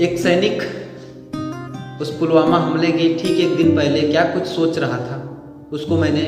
एक सैनिक उस पुलवामा हमले के ठीक एक दिन पहले क्या कुछ सोच रहा था, उसको मैंने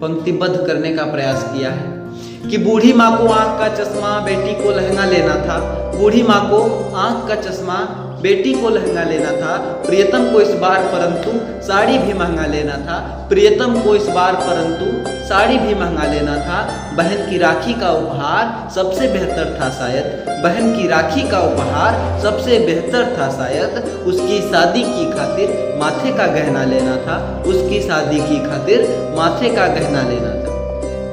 पंक्तिबद्ध करने का प्रयास किया है कि बूढ़ी माँ को आँख का चश्मा, बेटी को लहंगा लेना था। बूढ़ी माँ को आँख का चश्मा, बेटी को लहंगा लेना था। प्रियतम को इस बार परंतु साड़ी भी महंगा लेना था। प्रियतम को इस बार परंतु साड़ी भी महंगा लेना था। बहन की राखी का उपहार सबसे बेहतर था शायद। बहन की राखी का उपहार सबसे बेहतर था शायद। उसकी शादी की खातिर माथे का गहना लेना था। उसकी शादी की खातिर माथे का गहना लेना था।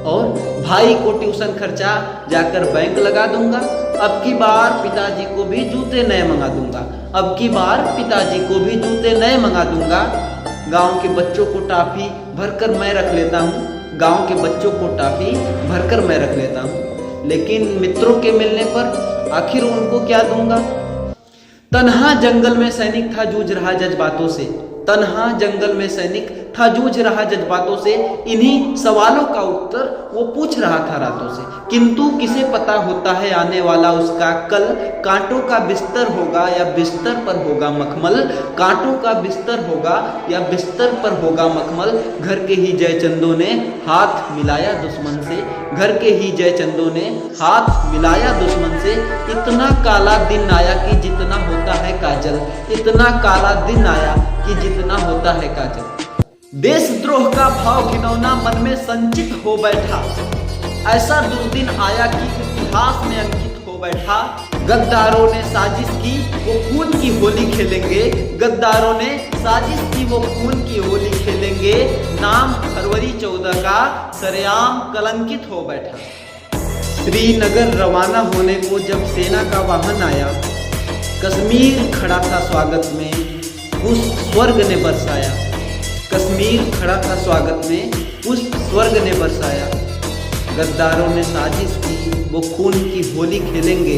और भाई को ट्यूशन खर्चा जाकर बैंक लगा दूंगा। अब की बार पिताजी को भी जूते नए मंगा दूंगा। अब की बार पिताजी को भी जूते नए मंगा दूंगा। गांव के बच्चों को टॉफी भरकर मैं रख लेता हूँ। गांव के बच्चों को टॉफी भरकर मैं रख लेता हूँ। लेकिन मित्रों के मिलने पर आखिर उनको क्या दूंगा। तन्हा जंगल में सैनिक था जूझ रहा जज्बातों से। तन्हा जंगल में सैनिक था जूझ रहा जज्बातों से। इन्हीं सवालों का उत्तर वो पूछ रहा था रातों से। किंतु किसे पता होता है आने वाला उसका कल। कांटों का बिस्तर होगा या बिस्तर पर होगा मखमल। कांटों का बिस्तर होगा या बिस्तर पर होगा मखमल। घर के ही जयचंदों ने हाथ मिलाया दुश्मन से। घर के ही जयचंदों ने हाथ मिलाया दुश्मन से। इतना काला दिन आया कि जितना होता है काजल। इतना काला दिन आया कि जितना होता है काजल। देशद्रोह का भाव घिनौना मन में संचित हो बैठा। ऐसा दुर्दिन आया कि इतिहास में अंकित हो बैठा। गद्दारों ने साजिश की वो खून की होली खेलेंगे। गद्दारों ने साजिश की वो खून की होली खेलेंगे। नाम फरवरी 14 का सरेआम कलंकित हो बैठा। श्रीनगर रवाना होने को जब सेना का वाहन आया, कश्मीर खड़ा था स्वागत में, पुष्प स्वर्ग ने बरसाया। कश्मीर खड़ा था स्वागत में, पुष्प स्वर्ग ने बरसाया। गद्दारों ने साजिश की वो खून की होली खेलेंगे।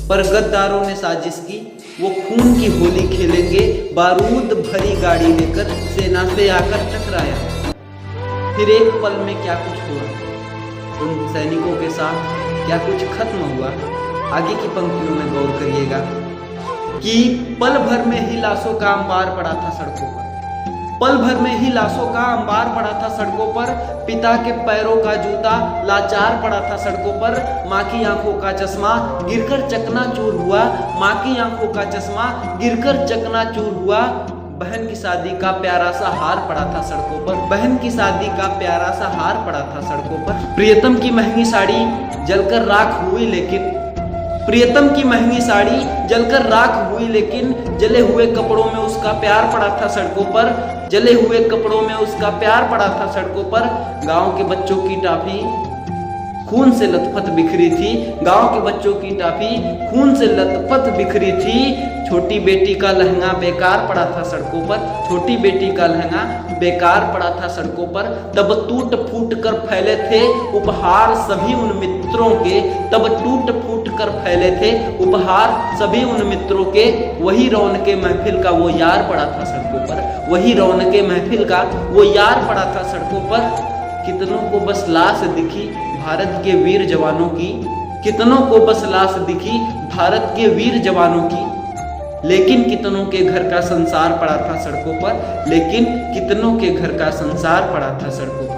पर गद्दारों ने साजिश की वो खून की होली खेलेंगे। बारूद भरी गाड़ी लेकर सेना से आकर टकराया। फिर एक पल में क्या कुछ हुआ, उन सैनिकों के साथ क्या कुछ खत्म हुआ। आगे की पंक्तियों में गौर करिएगा कि पल भर में ही लाशों का अंबार पड़ा था सड़कों पर। पल भर में ही लाशों का अंबार पड़ा था सड़कों पर। पिता के पैरों का जूता लाचार पड़ा था सड़कों पर। माँ की आंखों का चश्मा गिरकर चकनाचूर हुआ। माँ की आंखों का चश्मा गिरकर चकनाचूर हुआ। बहन की शादी का प्यारा सा हार पड़ा था सड़कों पर। बहन की शादी का प्यारा सा हार पड़ा था सड़कों पर। प्रियतम की महंगी साड़ी जलकर राख हुई लेकिन प्रियतम की महंगी साड़ी जलकर राख हुई लेकिन जले हुए कपड़ों में उसका प्यार पड़ा था सड़कों पर। जले हुए कपड़ों में उसका प्यार पड़ा था सड़कों पर। गांव के बच्चों की टॉफी खून से लथपथ बिखरी थी। गांव के बच्चों की टॉफी खून से लथपथ बिखरी थी। छोटी बेटी का लहंगा बेकार पड़ा था सड़कों पर। छोटी बेटी का लहंगा बेकार पड़ा था सड़कों पर। तब टूट फूट कर फैले थे उपहार सभी उन मित्रों के। तब टूट फूट कर फैले थे उपहार सभी उन मित्रों के। वही रौनके महफिल का वो यार पड़ा था सड़कों पर। वही रौनके महफिल का वो यार पड़ा था सड़कों पर। कितनों को बस लाश दिखी भारत के वीर जवानों की। कितनों को बस लाश दिखी भारत के वीर जवानों की। लेकिन कितनों के घर का संसार पड़ा था सड़कों पर। लेकिन कितनों के घर का संसार पड़ा था सड़कों पर।